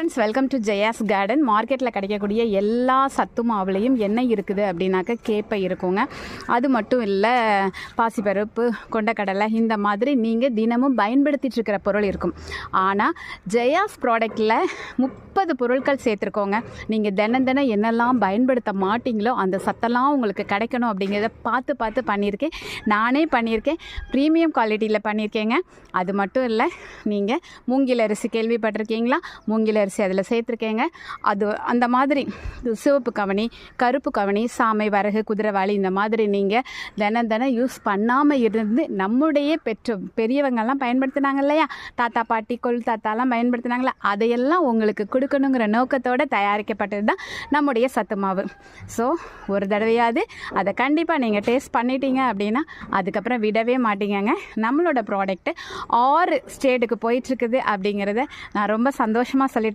Friends, welcome to Jaya's garden. மார்க்கெட்டில் கிடைக்கக்கூடிய எல்லா சத்து மாவுலேயும் என்ன இருக்குது அப்படின்னாக்க கேப்பை இருக்குங்க. அது மட்டும் இல்லை, பாசிப்பருப்பு, கொண்டக்கடலை, இந்த மாதிரி நீங்கள் தினமும் பயன்படுத்திட்டு இருக்கிற பொருள் இருக்கும். ஆனால் ஜெயாஸ் ப்ராடக்டில் 30 பொருட்கள் சேர்த்துருக்கோங்க. நீங்கள் தினம் என்னெல்லாம் பயன்படுத்த மாட்டிங்களோ அந்த சத்தெல்லாம் உங்களுக்கு கிடைக்கணும் அப்படிங்கிறத பார்த்து பண்ணியிருக்கேன். நானே பண்ணியிருக்கேன், ப்ரீமியம் குவாலிட்டியில் பண்ணியிருக்கேங்க. அது மட்டும் இல்லை, நீங்கள் மூங்கில் அரிசி கேள்விப்பட்டிருக்கீங்களா? மூங்கில் அரிசி அதில் சேர்த்துருக்கேங்க. அது அந்த மாதிரி சிவப்பு கவனி, கருப்பு கவனி, சாமை, வரகு, குதிரைவாளி, இந்த மாதிரி நீங்கள் தினம் யூஸ் பண்ணாமல் இருந்து நம்முடைய பெரியவங்கள்லாம் பயன்படுத்தினாங்க இல்லையா, தாத்தா பாட்டி கொள் தாத்தாலாம் பயன்படுத்தினாங்களா, அதையெல்லாம் உங்களுக்கு கொடுக்கணுங்கிற நோக்கத்தோடு தயாரிக்கப்பட்டது தான் நம்முடைய சத்து மாவு. ஸோ ஒரு தடவையாவது அதை கண்டிப்பாக நீங்கள் டேஸ்ட் பண்ணிட்டீங்க அப்படின்னா அதுக்கப்புறம் விடவே மாட்டீங்கங்க. நம்மளோட ப்ராடக்ட்டு 6 ஸ்டேட்டுக்கு போயிட்டுருக்குது அப்படிங்கிறத நான் ரொம்ப சந்தோஷமாக சொல்லிட்டு